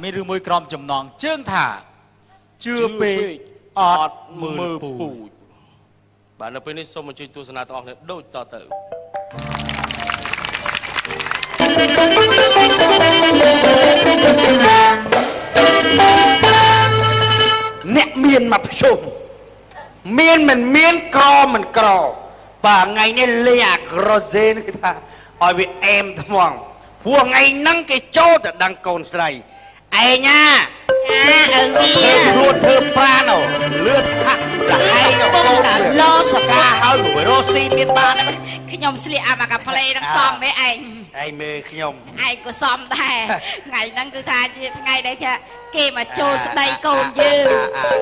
មានរឿងមួយក្រំចំណងជើងថាជឿពេកអត់មើលពូជបាទនៅពេលនេះសូមអញ្ជើញទស្សនាទាំងអស់គ្នាដូចតទៅអ្នកមានមកភ្ជុំមានមិនមានក្រមិនក្របាទថ្ងៃនេះលេងអាក្រសេនគេថាឲ្យវាអែមថ្មងព្រោះថ្ងៃហ្នឹងគេចូលទៅដឹងកូនស្រីឯងណាអើវាខ្លួនធ្វើប្រាណលឿនហាក់តែឯងលោសកាហើយរស់ស៊ីមានបានខ្ញុំស្លៀកអាមកកាផ្លេនឹងសំឯងឯងមើលខ្ញុំឯងក៏សំដែរថ្ងៃហ្នឹងគឺថាជាថ្ងៃដែលថាគេមកចូលស្ដីកូនយើង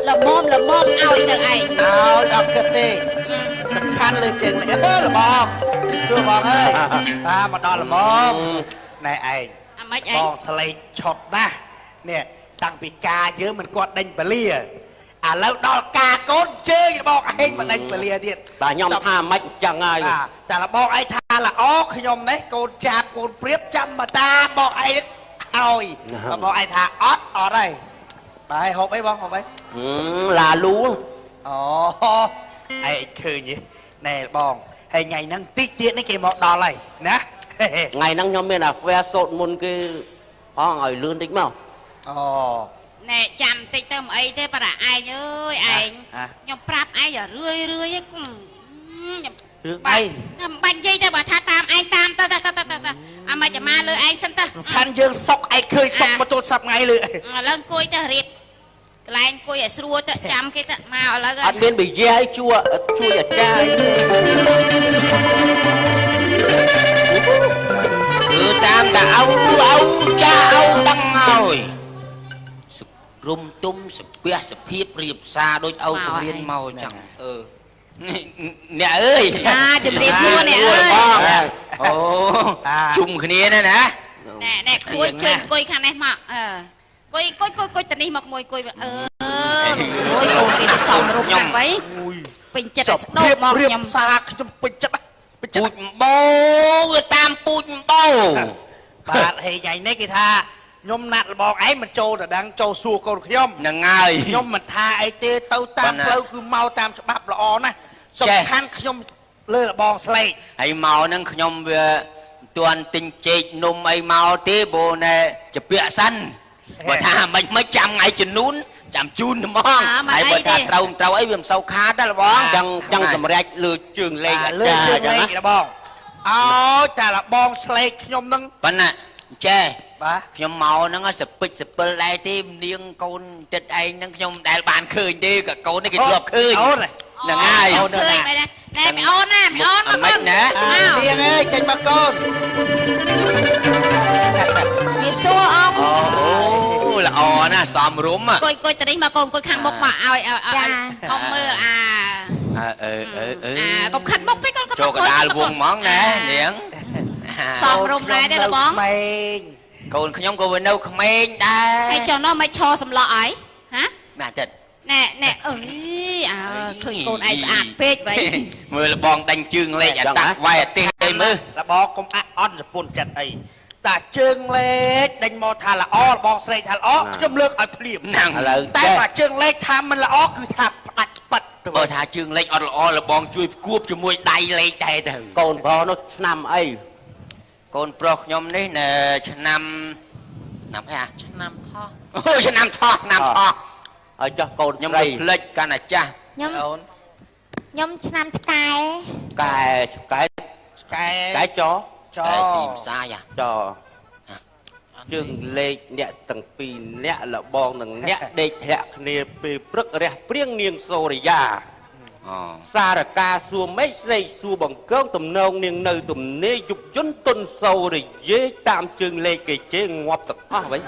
ល្មមឲ្យទៅឯងឲ្យអត់គិតទេសំខាន់លើជើងល្បងសួរបងអើយតាមកដល់ល្មមណែឯងអាម៉េចឯងបងស្លេកឆុតណាស់នេះតាំងពីការយើងមិនគាត់ដេញពលាឥឡូវដល់ការកូនជើញរបស់ឯងមិនដេញពលាទៀតបាទខ្ញុំថាមិនចឹងហើយតែរបស់ឯងថាល្អខ្ញុំនេះកូនចាប់កូនព្រៀបចាំមកតាបងឯងហើយរបស់ឯងថាអត់ហើយបាទហូបអីបងហូបអីឡាលូអូឯងឃើញណែបងហើយថ្ងៃហ្នឹងតិចទៀតនេះគេមកដល់ហើយណាថ្ងៃហ្នឹងខ្ញុំមានអាហ្វែសូត្រមុនគេអងឲ្យលឿនតិចមកអូណែចាំតិចទៅមិនអីទេប៉ាឯងអើយឯងខ្ញុំប្រាប់ឯងរឿយខ្ញុំរឿងអីមិនបាច់និយាយទៅបើថាតាមឯងតាមទៅអាមិនចាំមកលើឯងសិនទៅខាន់យើងសុកឯងឃើញសុកមកទូរស័ព្ទថ្ងៃលើឥឡូវអង្គុយទៅរៀបកន្លែងអង្គុយឲ្យស្រួលទៅចាំគេទៅមកឥឡូវអត់មានបិយាយជួយអាចារ្យគឺតាមតែអោចាអោដឹងហើយរុំទុំសុភ័សភាពរៀបសារដូចអោជំរានមកចឹងអ្នកអើយជំរាបសួរអ្នកអើយអូជុំគ្នាណាណែគួយជើញអង្គុយខាងនេះមកគួយទៅនេះមកមួយគួយអូយកូនគេទៅសំរុំខាងໄວពេញចិត្តស្ដោមកខ្ញុំសារខ្ញុំពេញចិត្តពូជបោតាមពូជបោបាទហេថ្ងៃនេះគេថាខ្ញុំណាត់របស់ឯងមិនចូលទៅដឹងចូលសួរកូនខ្ញុំហ្នឹងហើយខ្ញុំមិនថាអីទេទៅតាមផ្លូវគឺមកតាមច្បាប់ល្អណាស់សំខាន់ខ្ញុំលើរបងស្លេកហើយមកហ្នឹងខ្ញុំវាទាន់ទិញចេកនំអីមកទេព្រោះណែជាពាក់សិនបើថាមិនចាំថ្ងៃជំនូនចាំជូនហ្មងហើយបើថាត្រូវអីវាមិនសូវខាតទេបងចឹងសម្រេចលើជើងលេខលើជើងលេខបងឲ្យតែរបងស្លេកខ្ញុំហ្នឹងប៉ុណ្ណាចេះបាទខ្ញុំមកហ្នឹងសពិចសពិលដែរទេនាងកូនចិត្តឯងហ្នឹងខ្ញុំមិនដែលបានឃើញទេក៏កូននេះគេធ្លាប់ឃើញហ្នឹងហើយអូនឃើញមែនណែអូនណាអូនមកណានាងអើយចេញមកកូនមានសួរអងអូល្អណាស់សំរុំគួយទៅនេះមកកូនគួយខាងមុខមកឲ្យកុំមើលកុំខាត់មុខពេកកូនចូលកដាលវងហ្មងណានាងសំរុំដែរទេបងក្មេងកូនខ្ញុំក៏វានៅក្មេងដែរហើយចុះនោះមិនឈរសម្លក់អីហាណាចិត្តណែអើយឃើញកូនឯងស្អាតពេកវ៉ៃមើលបងដេញជើងលេខអាតាក់វាយអាទេសអីមើលលបងកុំអន់សពុនចិត្តអីតាជើងលេខដេញមកថាល្អលបងស្រីថាល្អខ្ញុំលើកឲ្យភ្លាមហ្នឹងឥឡូវតែបើជើងលេខថាមិនល្អគឺថាផ្ដាច់ប៉ិតបើថាជើងលេខអត់ល្អលបងជួយផ្គួបជាមួយដៃលេខដែរទៅកូនប្រុសនោះឆ្នាំអីកូនប្រុសខ្ញុំនេះនៅឆ្នាំអីឆ្នាំថោះអូឆ្នាំថោះហើយចោះកូនខ្ញុំភ្លេចកាន់តែចាស់ខ្ញុំឆ្នាំឆ្កែចស៊ីផ្សាយចជើងលេខអ្នកទាំងពីរអ្នកលបងនឹងអ្នកដេកធាក់គ្នាពេលព្រឹករះព្រៀងនាងសូរិយាសារកាសួរមេស្រីសួរបង្កើងទំនងនាងនៅទំនេរយុបយន្តទុនសូរិយាតាមជើងលេខគេជេងាប់ទាំងអស់វិញ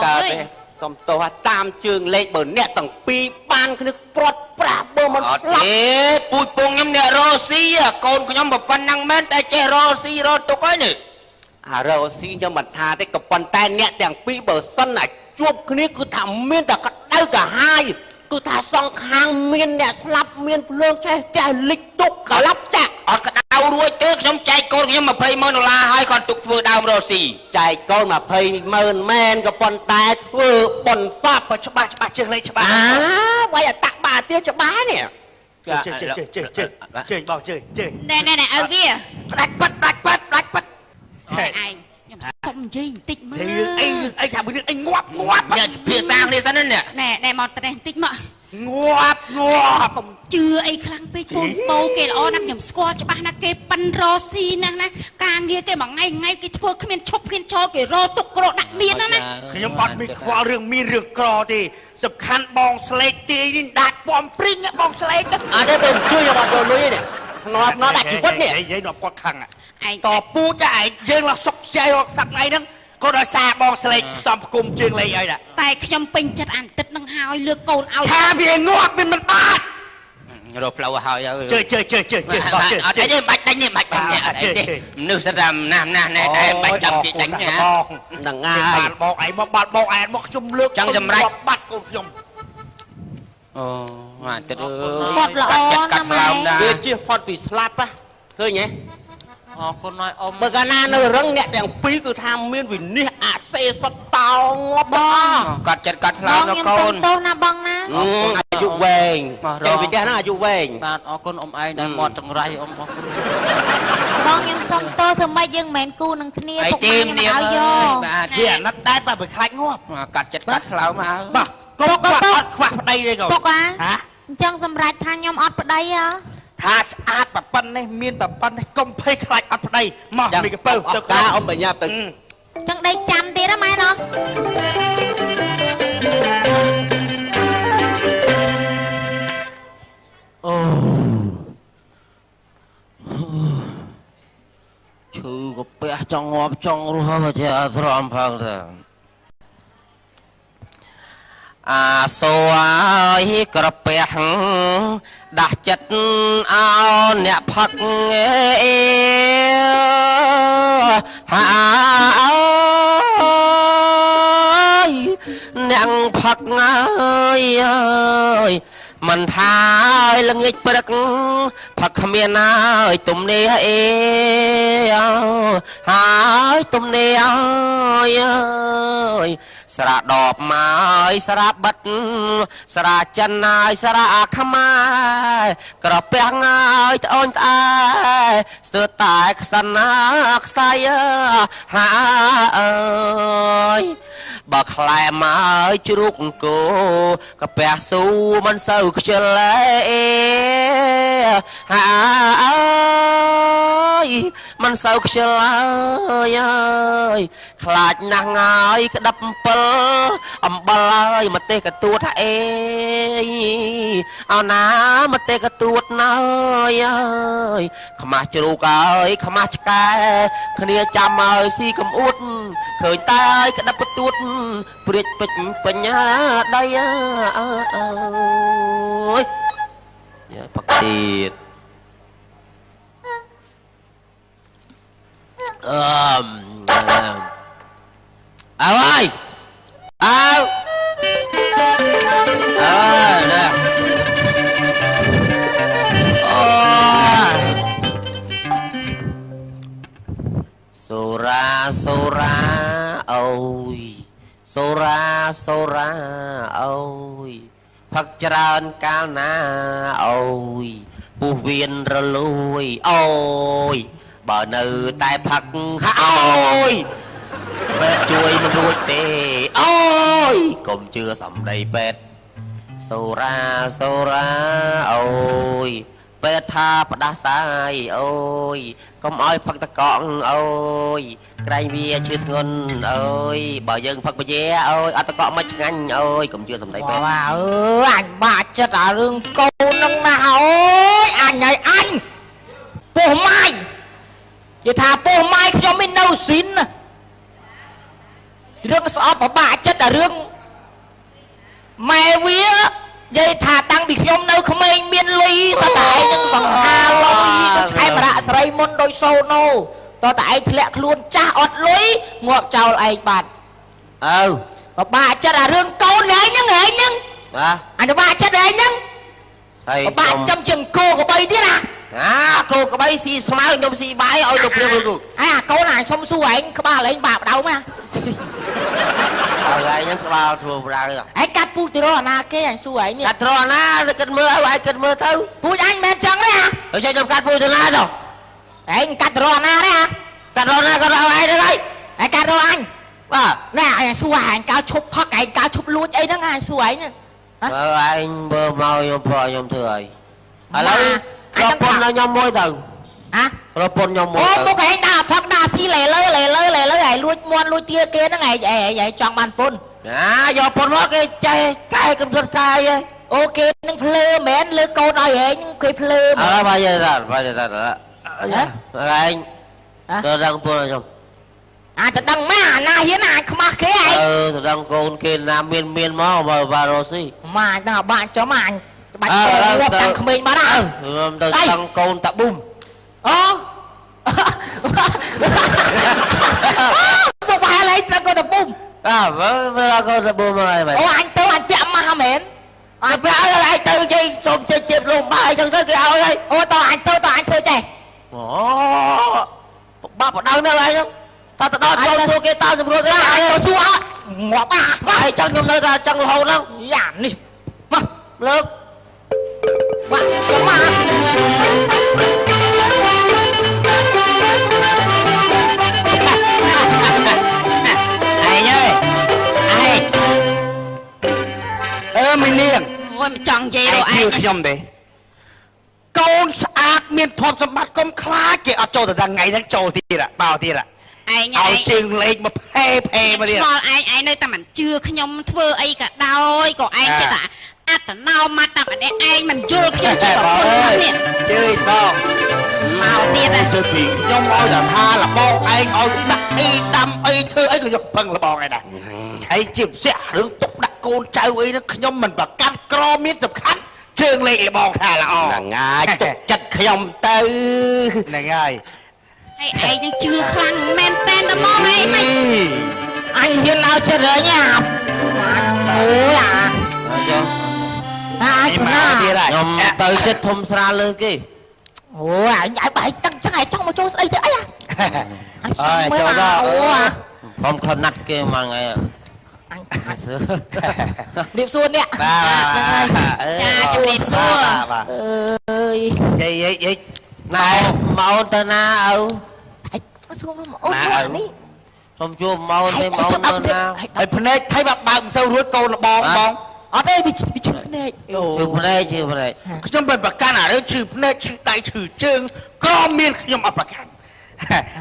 កើតទេសុំទោសតាមជើងលេខបើអ្នកទាំងពីរបានគ្នាព្រាត់ប្រាស់បើមិនអត់ទេពូជពងខ្ញុំអ្នករស់ស៊ីកូនខ្ញុំប៉ុណ្ណឹងមែនតែចេះរស់ស៊ីរត់ទុកហើយនេះរស់ស៊ីខ្ញុំមិនថាទេក៏ប៉ុន្តែអ្នកទាំងពីរបើសិនតែជួបគ្នាគឺថាមានតែក្តៅកាហាយគឺថាសងខាងមានអ្នកស្លាប់មានភ្លើងចេះលិចទុកក្លាប់ចាក់អត់ក្តៅ រួចទេខ្ញុំចែកកូនខ្ញុំ$20,000ហើយគាត់ទុកធ្វើដើមរស់ស៊ីចែកកូន$20,000មែនក៏ប៉ុន្តែធ្វើប៉ុនសពច្បាស់ជើងលេខច្បាស់វាយអតបាទៀតច្បាស់នេះជើងបងជើងណែអើវា ផ្ដាច់ប៉ាត់ឯងខ្ញុំសុំនិយាយបន្តិចមើលរឿងអីថាមួយរឿងអីងាប់នេះភាសាគ្នាសិននេះណែមកតែបន្តិចមកងាប់កុំជឿអីខ្លាំងពេកកូនបោគេល្អណាស់ខ្ញុំស្គាល់ច្បាស់ណាស់គេប៉ិនរស់ស៊ីណាស់ណាការងារគេមួយថ្ងៃគេធ្វើគ្មានឈប់គ្មានឈរគេរទុកក្រដាក់មានណាខ្ញុំអត់មានខ្វល់រឿងមានរឿងក្រទេសំខាន់បងស្លេកទាយនេះដាច់ពំព្រីងបងស្លេកអត់ទេទៅជួយខ្ញុំអត់ចូលលុយទេណត់ដាក់ជីវិតនេះនិយាយដល់គាត់ខឹងតពូចាឯងយើងឡើងសុកស្យាយសប្តាហ៍ហ្នឹងក៏ដោយសារបងស្លេកផ្សំផ្គុំជើងលេងឲ្យដែរតែខ្ញុំពេញចិត្តអានទឹកនឹងហើយលើកកូនឲ្យថាវាងាប់មិនបាត់រកផ្លូវហើយជើអត់ទេបាច់ដាច់នេះបាច់ដាច់នេះអត់ទេមនុស្សស្ដាំណាស់នេះតែបាច់ចាំជិះដាច់ណាហ្នឹងហើយបងឯងមកបាត់បងឯងមកខ្ញុំលើកចង់ចម្រាច់បាត់កូនខ្ញុំអូអាទឹកបាត់ល្អណាស់ម៉ែវាជិះផុតពីស្លាប់ឃើញទេអរគុណហើយអ៊ំបើកាលណានៅរឹងអ្នកទាំងពីរគឺថាមានវិនិច្ឆ័យអាសេសុតតោងាប់បងកាត់ចិត្តកាត់ឆ្លើយដល់កូនទោសណាបងណាអាយុវែងចេះវិទ្យាហ្នឹងអាយុវែងបាទអរគុណអ៊ំឯងដែលមាត់ចង្រៃអ៊ំអរគុណបងខ្ញុំសុំទោសធ្វើម៉េចយើងមិនមែនគូនឹងគ្នាពុកម៉ែខ្ញុំឲ្យយកបាទវាអាណិតដែរបើខ្លាចងាប់កាត់ចិត្តកាត់ឆ្លើយមកបាទកូនគាត់អត់ខ្វះប្តីទេកូនពុកហ៎អញ្ចឹងសម្រាប់ថាខ្ញុំអត់ប្តីហ៎ថាស្អាតប៉ុណ្ណេះមានប៉ុណ្ណេះកុំភ័យខ្លាចអត់ប្តីមកមីកពើទៅការអ៊ំបញ្ញាទៅចឹងដេកចាំទៀតហ៎ម៉ែណោះអូឈឺកាពះចង់ងាប់ចង់រស់ហើយតែអត់ទ្រាំផងទៅអាសូយក្រពះដាស់ចិត្តអោអ្នកផឹកហាអ្នកផឹកអើយមិនថាឲ្យល្ងាចព្រឹកផឹកគ្មានហើយទំនេរអេហើយទំនេរអើយស្រាដបមកស្រាបិទស្រាចិនហើយស្រាខ្មែរក្រពះហើយត្អូនត្អែស្ទើរតែខ្សិនណាខ្សែហាអើយបើខ្លែមកជ្រូកអង្គកាពះស៊ូមិនសូវខ្ជិលហាអើយមិនសូវខ្ជិលអើយខ្លាចណាស់ហើយក្តាប់អំបិលហើយម្ទេសកទួតអេអោណាម្ទេសកទួតណើយអើយខ្មាស់ជ្រូកហើយខ្មាស់ឆ្កែគ្នាចាំឲ្យស៊ីកំអួតឃើញតែក្តាប់កទួតព្រាចពេជ្របញ្ញាដៃអើយយ៉ាផឹកទៀតអើយអើណាអូសូរាអូយសូរាអូយផឹកច្រើនកាលណាអូយពុះវៀនរលួយអូយបើនៅតែផឹកអូយពេទ្យជួយមិនរួចទេអូយកុំជឿសំដីពេទ្យសូរាអូយពេទ្យថាផ្ដាសាយអូយកុំឲ្យផឹកតកង់អូយក្រែងវាឈឺធ្ងន់អូយបើយើងផឹកបជាអូយអត់តកង់មិនឆ្ងាញ់អូយកុំជឿសំដីពេទ្យអើអញបាក់ចិត្តអារឿងកូននឹងណាអូយអញឲ្យអញពោះម៉ាយនិយាយថាពោះម៉ាយខ្ញុំមាននៅស៊ីនណារឿងស្អប់ពិបាកចិត្តអារឿងម៉ែវានិយាយថាតាំងពីខ្ញុំនៅក្មេងមានលុយតតែឯងនឹងសង្ហាលុយដូចខែមរៈស្រីមុនដូចសូណូតតែឯងធ្លាក់ខ្លួនចាស់អត់លុយងាប់ចោលឯងបាត់ពិបាកចិត្តអារឿងកូនឯងហ្នឹងបាទអញពិបាកចិត្តឯងហ្នឹងហើយពិបាកចំជាងគោកបីទៀតណា cô có bấy xì smile nhôm xì bái ôi tục luôn luôn à câu này xong xuôi anh các ba lấy bạc đâu mà rồi nhắm bao thua ra rồi anh cắt pu từ đó na cái anh xuôi anh cắt rồi na cắt mưa ai cắt mưa thứ pu anh men trắng đấy à rồi sao trong cắt pu từ na rồi anh cắt rồi na đấy à cắt rồi na cắt rồi ai đây anh cắt rồi anh à nè anh xuôi anh cao chụp phắc anh cao chụp luôn ấy đó anh xuôi anh anh bơ mau nhom phò nhom thừa lâu anh rồi pon nó nhom môi từ hả rồi pon nhom môi ô một cái anh đạp phắc đạp thì lẻ lơi này lui muôn lui tia kia nó ngày vậy trong bàn pun do pon nó cái chay cay cầm rất cay ấy ok nâng phơ mến lư câu nói ấy nhưng cái phơ bao giờ rồi anh tôi đang pon nhom à thật đằng má na hiến à không mà cái anh tôi đang con kia nam miên mó và Rosie mà nào bạn chó mà anh bạn ngọc đằng không mình bán à tôi đang con tạ bum một vài lấy ra con đập bum vâng là con tạ bum rồi vậy anh tới anh chạm mà mến anh ai từ chi xôm chếp luôn bài chân tới kia ao đây tao anh thôi chạy ba bọn đâu nữa lại không ta đo cho số kia tao rồi tao xua ngọt à ai chân trong nơi ta chân hồn đâu giảm đi mà được mà chó mà anh ơi ai mình niềng ôi chẳng gì đâu anh chưa nhom đấy con sạc miền thôn sầm bát con khá kìa ở chỗ từ ngày đang chỗ thì là bao thì là anhเอาจริงเลยมาเพ่มาเนี่ย anh nơi ta mình chưa khi nhom thưa ấy cả đôi của anh chứ ta à ta nào mà ta anh anh mình chưa khi chưa có con nè chơi bao màu tiền à chơi thì nhom ơi là tha là bao anh ơi đặt y đâm y thư ấy cứ nhom phân là bao này nè thấy chìm sẽ hướng tục đặt con trai ấy nó nhom mình và can cro miết sập khăn trường lệ bong thà là o ngay tục chặt nhom tư này ngay hay anh nhưng chưa khăn men ten đó mong ấy mày anh hiên nào chơi đấy nha ôi à nhưng mà kia này nhom tư chết thùng sra lư kia ôi anh nhảy bảy tăng chắc ngày trong một chỗ đây thế ấy à anh cho ra không khẩn nát kia mà ngày anh điệp xuân nè cha chú điệp xua ơi vậy này mau tên na âu xuống nó ôi quá ní không chua mau thêm mau tên naไอ้พเนจthấy bàមិនសូវរួចកូនលបងបង ở đây bị chữ này chưa bên đây ខ្ញុំមិនប្រកាន់អារឿងឈឺភ្នែកឈឺដៃឈឺជើងក៏មានខ្ញុំអត់ប្រកាន់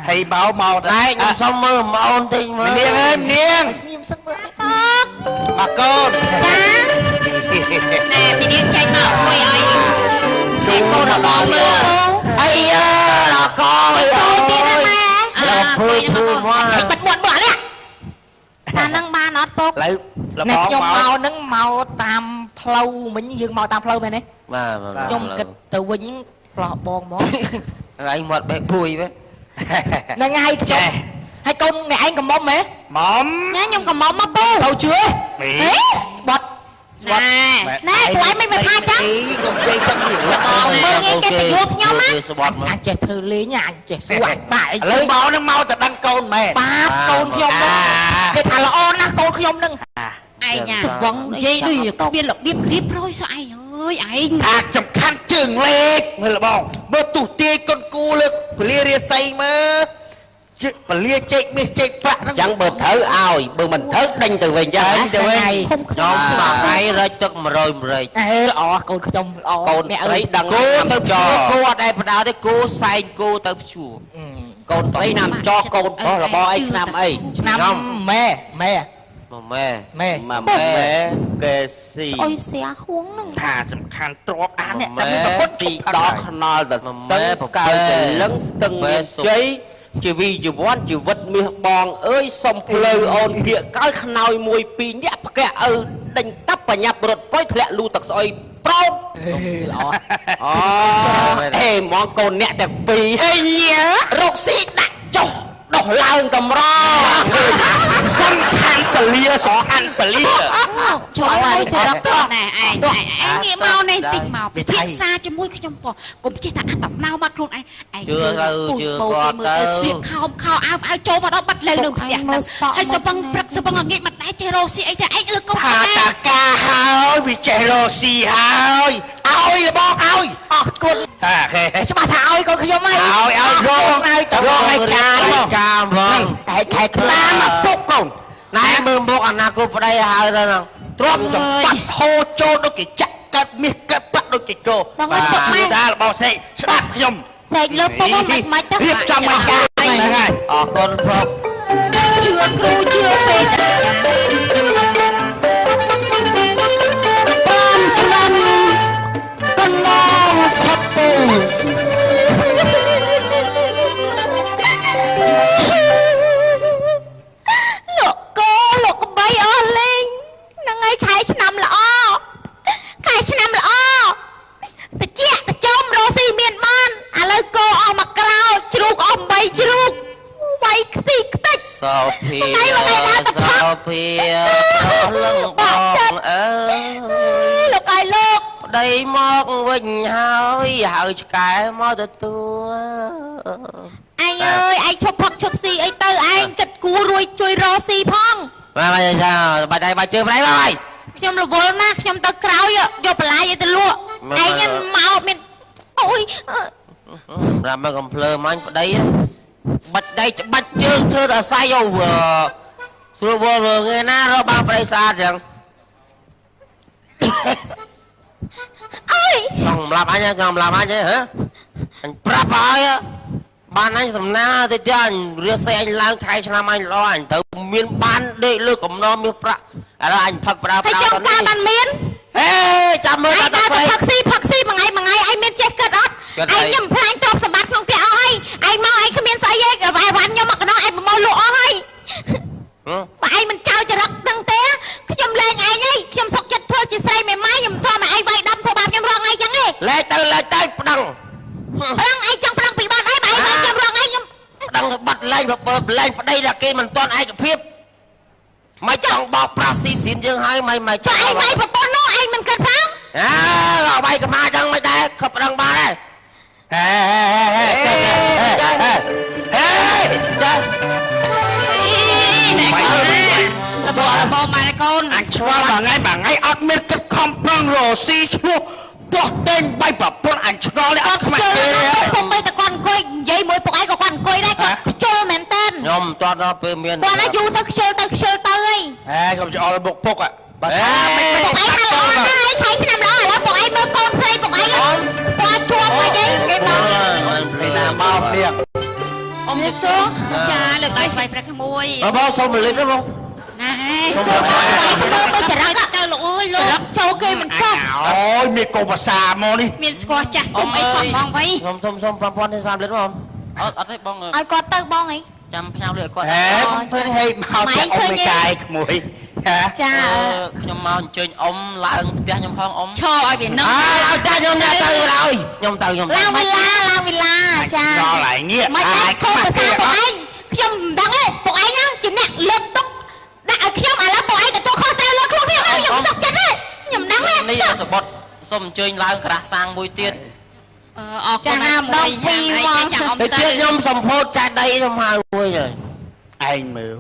ហើយមក đây nhưng xong mơ mau tinh mà នាងអើយនាង nghiêm sức với មកកូន nè bị điên chạy nào ôi ơi nè cô nó bò mưa ấy là con tiền hả mẹ là phơi quá bật muộn bỏ nè sao nâng ba nót bốc ឡើយល nè បង nhom មក màu nâng màu tam flow mình dừng màu tam flow này nè mà nhom kịch từ vinh lọ bòn mó anh một bé bùi với nè ngay chồng hai công này anh cầm bom mẹ ម៉ម nhá nhung còn mong mà bố sâu chưa Mẹ. bọt nè nè tụi anh mới phải tha chắc កុំនិយាយចឹងនេះ mơ nghe cái tình dục nhau má anh trẻ thơ lý nha anh trẻ xoài bại ឥឡូវមកនឹងមកតែដឹងកូនមែន ba con nhom nâng để thả là on á con nhom nâng ai nhà vâng dây đi có biên lộc điếp điếp rồi sao anh ơi anh អាសំខាន់ជើងលេខមើលបងមើលទូទាយកូនគូលើកពលារាសីមើលពលាចេកមាសចេកប្រាក់ហ្នឹង chẳng bờ thử ao bờ mình thử đánh từ về ra Đánh từ về. nhóm mà ngay ra tức mà rồi ê ọ con nhom ọ con mẹ thấy ơi đằng cô tới cho cô ở đây bắt đầu đấy cô sai cô tới chùa con thấy nằm cho con đó là bo ấy nằm ấy năm mẹ mẹ mà mẹ mẹ mẹ kê xì ôi xé khuống nè ថាសំខាន់ទ្របអានអ្នកតែ mẹ មានប្រពន្ធ xì ស៊ីដ đó ក nói là mẹ cao từ lấn từng miền cháy chỉ vì chỉ vốn chỉ vật miền bòn ơi sông pleu ôn kia cái khơi mùi pin nhẹ kẹ đánh tắp và nhập rột với lẹ lu tặc soi prong ê món con nẹt đặc pì ê nhớ rột xí đặt cho đọc lao cầm ro សំខាន់ពលាសហាន់ពលា trời ប់ស្អីទៅដល់ទៅណែឯងងាកមកនេះតិចមកពិភាក្សាជាមួយខ្ញុំបងកុំចេះតែអាតំណៅបាត់ខ្លួនឯងជឿគាត់ទៅស្លៀកខោអាវចូលមកដល់បាត់លើនឹងផ្ទះហើយសពឹងព្រឹកសពឹងងាកមិនដែរចេះរស់ស៊ីអីតែឯងលើកូនថាតាកាហើយវាចេះរស់ស៊ីហើយឲ្យបងឲ្យអរគុណតាខេច្បាស់ថាឲ្យកូនខ្ញុំហើយឲ្យរងឲ្យការបងតែខែខ្លាមកពុកកូនណែមើលមុខអនាគតប្តីហើយទៅហ្នឹងទ្រពសម្បត្តិហូរចូលដូចគេចាក់កើតមាសកើតប្រាក់ដូចគេចូលតារបស់ស្រីស្ដាប់ខ្ញុំ ស្ែកលើពុកមិនទៅរៀបចំមកការហ្នឹងហើយអរគុណព្រមជឿគ្រូជឿពេកបានខ្លាំងកន្លងផុតពូលោកកោលោកកបីអស់លេងហ្នឹងហើយខែឆ្នាំល្អតិចទៅចុំរស់ស៊ីមានបានឥឡូវកោអស់មកក្រោជ្រូកអស់8ជ្រូកវាយខ្ទីខ្ទេចសោភាលឹងបងអើយលោកឲ្យលោកប្តីមកវិញហើយឆ្កែមកទទួលអញអើយឯងឈប់ផឹកឈប់ស៊ីអីទៅឯងគិតគូរួយជួយរស់ស៊ីផងបាទចាបាច់ដៃបាច់ជើងប្តីបាយខ្ញុំរវល់ណាស់ខ្ញុំទៅក្រោយយកបន្លាយឲ្យទៅលក់ឯងមកមានអូយប្រាំមកកំភ្លើមាញ់ប្តីបាច់ដៃច្បាច់ជើងធ្វើតែអាស័យស្រួលវល់ថ្ងៃណារកបានប្តីស្អាតចឹងអើយចង់ម្លាប់អញហ៎អញប្រាប់ហើយបានអញសំណាទៅទៀតអញរៀបសេអញឡើងខែឆ្នាំអញល្អអញទៅមានបានដេកលើកំណមាសប្រាក់ឥឡូវអញផឹកប្រើហើយចង់ការបានមានហេចាំមើលតែផឹកស៊ីមួយថ្ងៃឯងមានចេះគិតអត់ឯងខ្ញុំផ្លាញ់ទ្រព្យសម្បត្តិក្នុងផ្ទះអស់ហើយឯងមកឯងគ្មានស្អីទេវ៉ាន់ខ្ញុំមកកណ្ដោឯងប្រមូលលក់អស់ហើយបើឯងមិនចោលចរិតដឹងទេខ្ញុំលេងឯងហើយខ្ញុំសុកចិត្តធ្វើជាស្រីមេម៉ាយខ្ញុំធ្វើមកឯងវាយដំធ្វើបាបខ្ញុំរងឯងចឹងទេលេងទៅប្តឹងឯងចង់ប្តឹងពីបាត់អីបើឯងវាយខ្ញុំរងឯងខ្ញុំប្តឹងបាត់លេងលេងប្តីតែគេមិនទាន់ឯកភាពមិនចង់បោកប្រាស់ស៊ីស៊ីនយើងហើយមិនចង់ឯងវាយប្រពន្ធនោះឯងមិនគិតផងអើវាយកម្មាចឹងមិនដែរខឹបប្តឹងបានហើយបងម៉ែកូនអញឆ្លងមួយថ្ងៃអត់មានគិតខំប្រឹងរស់ស៊ីឈ្មោះបោះតែងបាយប្រពន្ធអញឆ្ងល់អត់ខ្មាស់ទេសុំបីតគាត់អង្គុយនិយាយមួយពុកឯងក៏គាត់អង្គុយដែរគាត់ខ្ជិលមែនតើខ្ញុំតតដល់ពេលមានគាត់យូរទៅខ្ជិលទៅហីខ្ញុំច្អល់បុកពុកបើពុកឯងល្អណាស់ថៃឆ្នាំល្អឥឡូវពុកឯងមើលកូនស្រីពុកឯងគាត់ជួបមកអីគេមកពីណាមកទៀតអ៊ំនេះសួរចាលើកដៃស្បៃប្រាក់ក្មួយបងសុំមួយលីត្របងណែសួរបងស្បៃទៅមើលចរិតទៅលោកអើយលោកចូលគេមិនចប់អូយមានកូនភាសាមកនេះមានស្គាល់ចាស់ទុំអីសោះបងវៃសុំ5000ទេ30លីត្របងអត់ទេបងឲ្យគាត់ទៅបងអីចាំផ្ញើលុយឲ្យគាត់ធ្វើហេមកតែអ៊ំមេកាយក្មួយចាខ្ញុំមកអញ្ជើញអ៊ំឡើងផ្ទះខ្ញុំផងអ៊ំឈរឲ្យវានោះឲ្យតែខ្ញុំទៅហើយខ្ញុំទៅឡើងវិឡាចាដល់ហើយនេះមិនអាចខុសភាសាពុកឯងខ្ញុំមិនដឹងទេពុកឯងជាអ្នកលើកទុកដាក់ឲ្យខ្ញុំឥឡូវពុកឯងទទួលខុសត្រូវលើខ្លួនខ្ញុំខ្ញុំទុកចិត្តទេខ្ញុំដឹងទេនេះសបុតសូមអញ្ជើញឡើងក្រាស់សាំងមួយទៀតអរគុណណាស់ម្ដងពីរមកចាំអ៊ំទៅទៀតខ្ញុំសម្ពោធចាស់ដីខ្ញុំហៅមួយហើយឯងមើល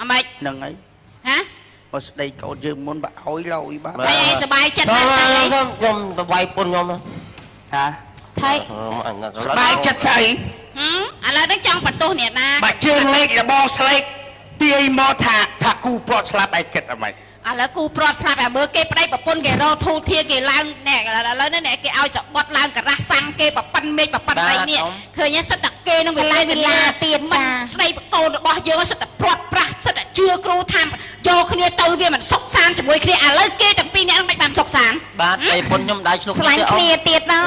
អម៉េចហ្នឹងហើយហ៎មកស្ដីកូនយើងមុនបើឲ្យឡយបាទហើយឯងសប្បាយចិត្តណាស់ទេខ្ញុំទៅវាយពុនខ្ញុំហាថៃសប្បាយចិត្តស្អីឥឡូវនេះចង់បន្ទោសអ្នកណាបើជើងលេខរបងស្លេកទាយមកថាគូប្រត់ស្លាប់ឯគិតអីឥឡូវគូប្រត់ស្លាប់តែមើលគេប្តីប្រពន្ធគេរកធូធាគេឡើងណែឥឡូវនេះគេឲ្យសបុតឡើងការ៉ាស់សាំងគេប្រប៉ិនមេឃប្រប៉ិនអីនេះឃើញសិតតែគេនឹងវិលាទៀតចាស្ដីប្រកូនរបស់យើងសិតតែព្រាត់ប្រាស់សិតតែជឿគ្រូថាយកគ្នាទៅវាមិនសុខសាន្តជាមួយគ្នាឥឡូវគេទាំងពីរនាក់មិនបានសុខសាន្តបាទតែពុនខ្ញុំដៃឆ្លុះស្លាញ់គ្នាទៀតណា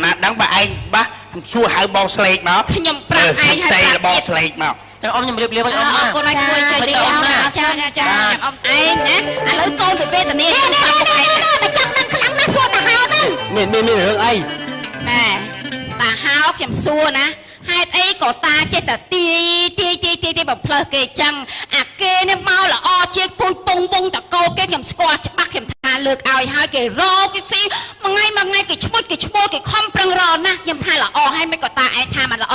ណាដឹងបើឯងបាសសួរហៅបងស្លេកមកខ្ញុំប្រាប់ឯងហៅបងស្លេកមកចាំអ៊ំខ្ញុំរៀបឲ្យអ៊ំអរគុណឲ្យជួយជួយអ៊ំចាអ៊ំឯងណាឥឡូវកូនទៅវេទនានេះមិនចាំដឹងខ្លាំងណាស់សួរតាហៅទៅមានរឿងអីណែតាហៅខ្ញុំសួរណាហេតុអីក៏តាចេះតែទីបំផ្លើសគេចឹងអាគេនេះមកល្អជាងពូជពងវងតកោគេខ្ញុំស្គាល់ច្បាស់ខ្ញុំ លើកឲ្យហើយគេរកគេស៊ីមួយថ្ងៃគេឈ្មោះគេខំប្រឹងរណាខ្ញុំថាល្អហើយមិនក៏តាឯងថាមិនល្អ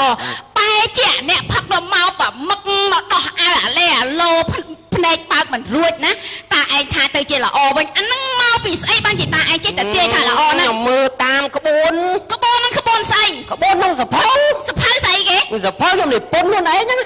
បែជាអ្នកផឹកដល់មកប្រមឹកមកដោះអាវអាឡែអាឡូភ្នែកបើកមិនរួចណាតាឯងថាទៅជាល្អវិញអាហ្នឹងមកពីស្អីបានជាតាឯងចេះតែទាយថាល្អណា មើលតាមក្បួន ហ្នឹងក្បួនស្អី ក្បួនក្នុងសភៅ សភៅស្អីគេ សភៅខ្ញុំនិពន្ធខ្លួនឯងហ្នឹង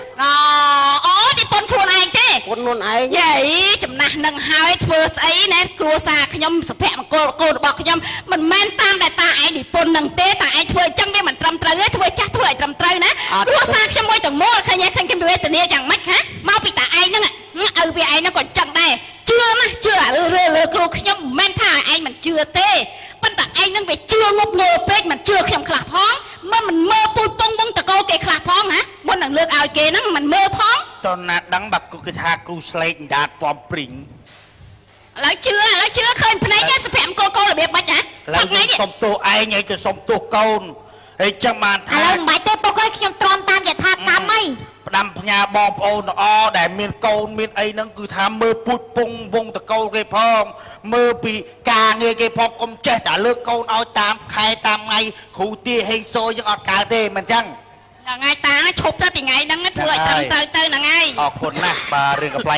អូទីប៉ុនខ្លួនឯងទេ ពន្ធខ្លួនឯង យាយចំណាស់នឹងហើយធ្វើស្អីណែគ្រួសារខ្ញុំសុភមង្គលកូនរបស់ខ្ញុំមិនមែនតាមតែតាឯងនិពន្ធនឹងទេតាឯងធ្វើអញ្ចឹងវាមិនត្រឹមត្រូវទេធ្វើចាស់ធ្វើឲ្យត្រឹមត្រូវណាគ្រួសារខ្ញុំមួយទាំងមូលឃើញខ្ញុំវេទនាយ៉ាងម៉េចហ៎មកពីតាឯងហ្នឹងឪវាឯងហ្នឹងក៏អញ្ចឹងដែរជឿណាជឿអាលើគ្រូខ្ញុំមិនមែនថាឯងមិនជឿទេប៉ុន្តែឯងហ្នឹងវាជឿងប់ងល់ពេកមិនជឿខ្ញុំខ្លះផងមិនមើលពូជពងវងតកោគេខ្លះផងណាមុននឹងលើកឲ្យគេហ្នឹងមិនមើលផង តណាដឹងបាក់គឺថាគ្រូស្លេកដាតពំព្រីង ឥឡូវជឿឃើញភ្នែកសុភមង្គលកូនរបៀបបាច់ណាសប្ងៃនេះ សុំទោសឯងហើយក៏សុំទោសកូនហើយចឹងបាន ឥ ថា ឡូវមិនបាច់ទេពុកអើយខ្ញុំទ្រាំតាមយថាកម្មអី ផ្ដាំផ្ញើបងប្អូនល្អដែលមានកូនមានអីហ្នឹងគឺថាមើលពូជពងវងតកូលគេផងមើលពីការងារគេផងកុំចេះតែលើកកូនឲ្យតាមខែតាមថ្ងៃគ្រូទាហេងសូយើងអត់កើតទេមិនចឹង ថ្ងៃតាឈប់ទៅពីថ្ងៃហ្នឹងធ្វើឲ្យត្រឹមត្រូវទៅហ្នឹងហើយ អរគុណណាស់បាទរឿងកំ pl